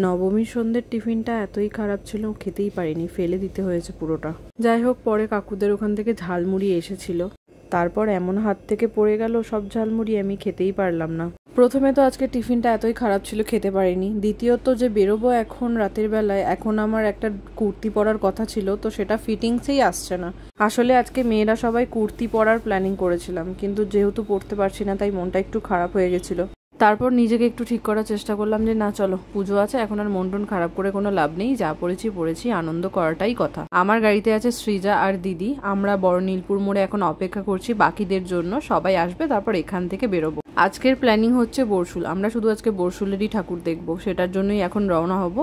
নবমীর সন্ধ্যের টিফিনটা এতই খারাপ ছিল, খেতেই পারিনি, ফেলে দিতে হয়েছে পুরোটা। যাই হোক, পরে কাকুদের ওখান থেকে ঝালমুড়ি এসেছিল, তারপর এমন হাত থেকে পড়ে গেল সব ঝালমুড়ি, আমি খেতেই পারলাম না। প্রথমে তো আজকে টিফিনটা এতই খারাপ ছিল, খেতে পারিনি। দ্বিতীয়ত যে বেরোবো এখন রাতের বেলায়, এখন আমার একটা কুর্তি পরার কথা ছিল, তো সেটা ফিটিংসেই আসছে না। আসলে আজকে মেয়েরা সবাই কুর্তি পরার প্ল্যানিং করেছিলাম, কিন্তু যেহেতু পরতে পারছি না তাই মনটা একটু খারাপ হয়ে গেছিল। তারপর নিজেকে একটু ঠিক করার চেষ্টা করলাম যে না, চলো পুজো আছে, এখন আর মন টন খারাপ করে কোনো লাভ নেই, যা পড়েছি আনন্দ করাটাই কথা। আমার গাড়িতে আছে সৃজা আর দিদি, আমরা বড় নীলপুর মোড়ে এখন অপেক্ষা করছি বাকিদের জন্য, সবাই আসবে তারপর এখান থেকে বেরোবো। আজকের প্ল্যানিং হচ্ছে বরশুল, আমরা শুধু আজকে বরশুলেরই ঠাকুর দেখবো, সেটার জন্যই এখন রওনা হব।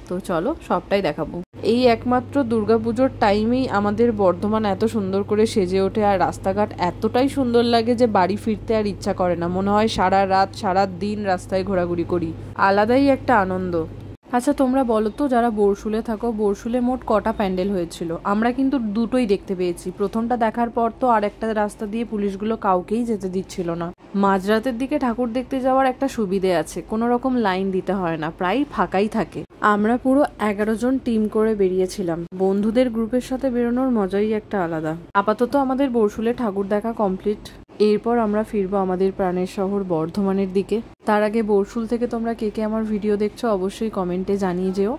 তো চলো সবটাই দেখাবো। এই একমাত্র দুর্গাপুজোর টাইমেই আমাদের বর্ধমান এত সুন্দর করে সেজে ওঠে, আর রাস্তাঘাট এতটাই সুন্দর লাগে যে বাড়ি ফিরতে আর ইচ্ছা করে না, মনে হয় সারা রাত সারা দিন রাস্তায় ঘোরাঘুরি করি, আলাদাই একটা আনন্দ। আচ্ছা তোমরা বলো তো, যারা বরশুলে থাকো, বরশুলে মোট কটা প্যান্ডেল হয়েছিল? আমরা কিন্তু দুটোই দেখতে পেয়েছি। প্রথমটা দেখার পর তো আর একটা রাস্তা দিয়ে পুলিশগুলো কাউকেই যেতে দিচ্ছিল না। মাঝরাতের দিকে ঠাকুর দেখতে যাওয়ার একটা সুবিধে আছে, কোনো রকম লাইন দিতে হয় না, প্রায় ফাঁকাই থাকে। আমরা পুরো 11 জন টিম করে বেরিয়েছিলাম। বন্ধুদের গ্রুপের সাথে বেরোনোর মজাই একটা আলাদা। আপাতত আমাদের বরশুলে ঠাকুর দেখা কমপ্লিট, এরপর আমরা ফিরবো আমাদের প্রাণের শহর বর্ধমানের দিকে। তার আগে বরশুল থেকে তোমরা কে কে আমার ভিডিও দেখছো অবশ্যই কমেন্টে জানিয়ে যেও।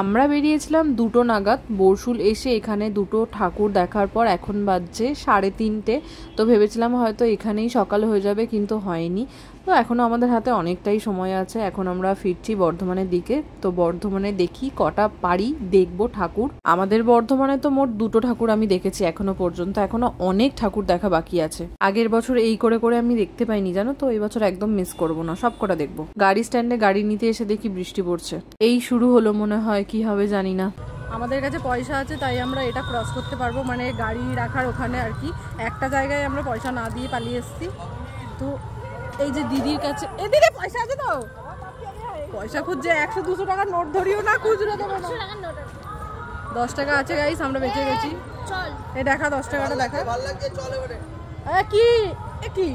আমরা বেরিয়েছিলাম 2টো নাগাদ, বরশুল এসে এখানে দুটো ঠাকুর দেখার পর এখন বাজছে 3:30। তো ভেবেছিলাম হয়তো এখানেই সকাল হয়ে যাবে, কিন্তু হয়নি। তো এখনও আমাদের হাতে অনেকটাই সময় আছে। এখন আমরা ফিরছি বর্ধমানের দিকে। তো বর্ধমানে দেখি কটা পারি দেখবো ঠাকুর। আমাদের বর্ধমানে তো মোট 2টো ঠাকুর আমি দেখেছি এখনো পর্যন্ত, এখনো অনেক ঠাকুর দেখা বাকি আছে। আগের বছর এই করে করে আমি দেখতে পাইনি জানো তো, এই বছর একদম মিস করবো না, সব কটা দেখবো। গাড়ি স্ট্যান্ডে গাড়ি নিতে এসে দেখি বৃষ্টি পড়ছে, এই শুরু হলো মনে হয়, কি হবে জানি না। আমাদের কাছে পয়সা আছে তাই আমরা এটা ক্রস করতে পারবো, মানে গাড়ি রাখার ওখানে আর কি। একটা জায়গায় আমরা পয়সা না দিয়ে পালিয়ে এসেছি। তো এই যে দিদির কাছে, এ দিদি পয়সা আছে তো? পয়সা খুঁজছে, 100-200 টাকার নোট ধরিও না, খুচরো দেবো না। 10 টাকা আছে গাইস, আমরা বেঁচে গেছি। এ দেখা 10 টাকাটা দেখা কি কি।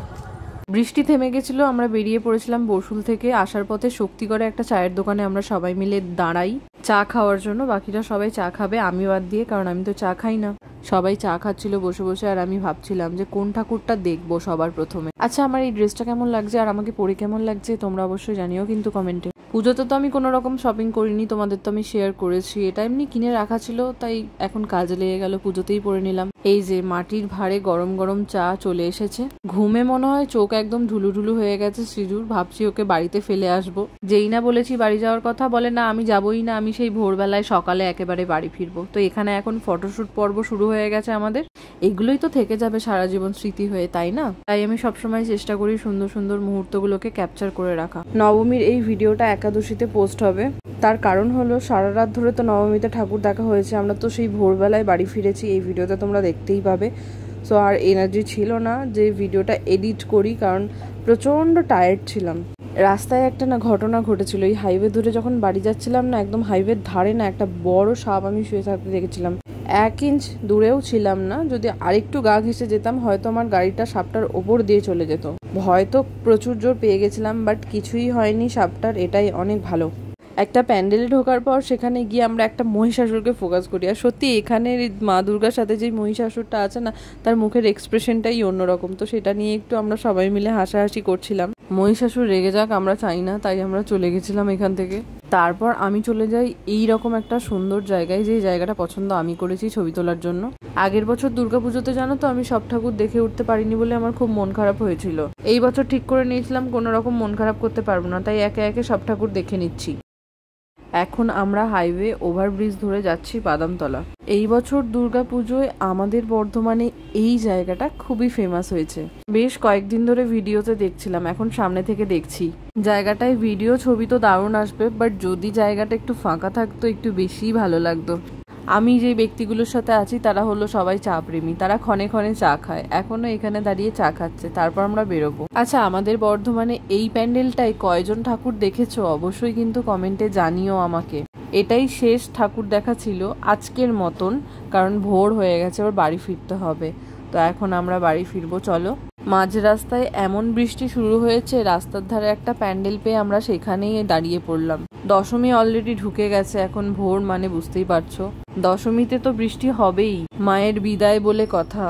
বৃষ্টি থেমে গেছিল, আমরা বেরিয়ে পড়েছিলাম বরশুল থেকে। আসার পথে শক্তিগড়ে একটা চায়ের দোকানে আমরা সবাই মিলে দাঁড়াই চা খাওয়ার জন্য। বাকিরা সবাই চা খাবে, আমি বাদ দিয়ে, কারণ আমি তো চা খাই না। সবাই চা খাচ্ছিল বসে বসে, আর আমি ভাবছিলাম যে কোন ঠাকুরটা দেখবো সবার প্রথমে। আচ্ছা আমার এই ড্রেসটা কেমন লাগছে আর আমাকে পরে কেমন লাগছে তোমরা অবশ্যই জানিও কিন্তু কমেন্টে। পুজোতে তো আমি কোনো রকম শপিং করিনি, তোমাদের তো আমি শেয়ার করেছি, এটা এমনি কিনে রাখা ছিল, তাই এখন কাজে লেগে গেল, পুজোতেই পরে নিলাম। এই যে মাটির ভাঁড়ে গরম গরম চা চলে এসেছে। ঘুমে মনে হয় চোখ একদম ঢুলু ঢুলু হয়ে গেছে সৃজুর, ভাবছি ওকে বাড়িতে ফেলে আসবো। যেই না বলেছি বাড়ি যাওয়ার কথা, বলে না আমি যাবোই না, আমি সেই ভোরবেলায় সকালে একেবারে বাড়ি ফিরবো। তো এখানে এখন ফটোশুট পর্ব শুরু হয়ে গেছে আমাদের, এগুলোই তো থেকে যাবে সারা জীবন স্মৃতি হয়ে, তাই না? তাই আমি সবসময় চেষ্টা করি সুন্দর সুন্দর মুহূর্তগুলোকে ক্যাপচার করে রাখা। নবমীর এই ভিডিওটা একাদশীতে পোস্ট হবে, তার কারণ হলো সারা রাত ধরে তো নবমীতে ঠাকুর দেখা হয়েছে, আমরা তো সেই ভোরবেলায় বাড়ি ফিরেছি, এই ভিডিওতে তোমরা দেখতেই পাবে। সো আর এনার্জি ছিল না যে ভিডিওটা এডিট করি, কারণ প্রচণ্ড টায়ার্ড ছিলাম। রাস্তায় একটা না ঘটনা ঘটেছিল, এই হাইওয়ে ধরে যখন বাড়ি যাচ্ছিলাম না, একদম হাইওয়ের ধারে না একটা বড় সাপ আমি শুয়ে থাকতে দেখেছিলাম। 1 ইঞ্চ দূরেও ছিলাম না, যদি আরেকটু গা ঘেঁষে যেতাম হয়তো আমার গাড়িটা সাপটার ওপর দিয়ে চলে যেত। ভয় তো প্রচুর জোর পেয়ে গেছিলাম, বাট কিছুই হয়নি সাপটার, এটাই অনেক ভালো। একটা প্যান্ডেলে ঢোকার পর সেখানে গিয়ে আমরা একটা মহিষাসুরকে ফোকাস করি, আর সত্যি এখানের মা দুর্গার সাথে যে মহিষাসুরটা আছে না, তার মুখের এক্সপ্রেশনটাই অন্যরকম। তো সেটা নিয়ে একটু আমরা সবাই মিলে হাসাহাসি করছিলাম। মহিষাসুর রেগে যাক আমরা চাই না, তাই আমরা চলে গেছিলাম এখান থেকে। তারপর আমি চলে যাই এই রকম একটা সুন্দর জায়গায়, যে জায়গাটা পছন্দ আমি করেছি ছবি তোলার জন্য। আগের বছর দুর্গাপুজোতে জানো তো আমি সব ঠাকুর দেখে উঠতে পারিনি বলে আমার খুব মন খারাপ হয়েছিল। এই বছর ঠিক করে নিয়েছিলাম কোনো রকম মন খারাপ করতে পারবো না, তাই একে একে সব ঠাকুর দেখে নিচ্ছি। এখন আমরা হাইওয়ে ওভারব্রিজ ধরে যাচ্ছি বাদামতলা। এই বছর দুর্গাপুজোয় আমাদের বর্ধমানে এই জায়গাটা খুবই ফেমাস হয়েছে, বেশ কয়েকদিন ধরে ভিডিওতে দেখছিলাম, এখন সামনে থেকে দেখছি। জায়গাটায় ভিডিও ছবি তো দারুণ আসবে, বাট যদি জায়গাটা একটু ফাঁকা থাকতো একটু বেশিই ভালো লাগতো। আমি যে ব্যক্তিগুলোর সাথে আছি তারা হলো সবাই চা প্রেমী, তারা ক্ষণে ক্ষণে চা খায়, এখনো এখানে দাঁড়িয়ে চা খাচ্ছে, তারপর আমরা বেরোবো। আচ্ছা আমাদের বর্ধমানে এই প্যান্ডেলটায় কয়জন ঠাকুর দেখেছো অবশ্যই কিন্তু কমেন্টে জানিও আমাকে। এটাই শেষ ঠাকুর দেখা ছিল আজকের মতন, কারণ ভোর হয়ে গেছে, আবার বাড়ি ফিরতে হবে। তো এখন আমরা বাড়ি ফিরবো, চলো। মাঝ রাস্তায় এমন বৃষ্টি শুরু হয়েছে, রাস্তার ধারে একটা প্যান্ডেল পেয়ে আমরা সেখানেই দাঁড়িয়ে পড়লাম। দশমী অলরেডি ঢুকে গেছে, এখন ভোর, মানে বুঝতেই পারছো দশমীতে তো বৃষ্টি হবেই, মায়ের বিদায় বলে কথা।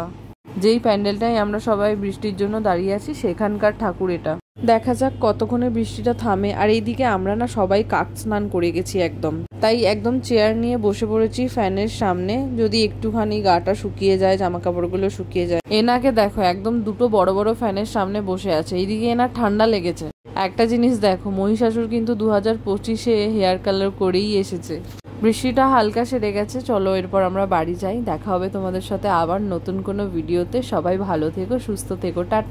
যেই প্যান্ডেলটাই আমরা সবাই বৃষ্টির জন্য দাঁড়িয়ে আছি সেখানকার ঠাকুর এটা। দেখা যাক কতক্ষণে বৃষ্টিটা থামে। আর এইদিকে আমরা না সবাই কাক স্নান করে গেছি একদম, তাই একদম চেয়ার নিয়ে বসে পড়েছি ফ্যানের সামনে, যদি একটুখানি গাটা শুকিয়ে যায়, জামা কাপড়গুলো শুকিয়ে যায়। এনাকে দেখো একদম দুটো বড় বড় ফ্যানের সামনে বসে আছে, এইদিকে এনার ঠান্ডা লেগেছে। একটা জিনিস দেখো, মহিষাসুর কিন্তু 2025-এ হেয়ার কালার করেই এসেছে। বৃষ্টিটা হালকা সেরে গেছে, চলো এরপর আমরা বাড়ি যাই। দেখা হবে তোমাদের সাথে আবার নতুন কোনো ভিডিওতে। সবাই ভালো থেকো, সুস্থ থেকো, টাটা।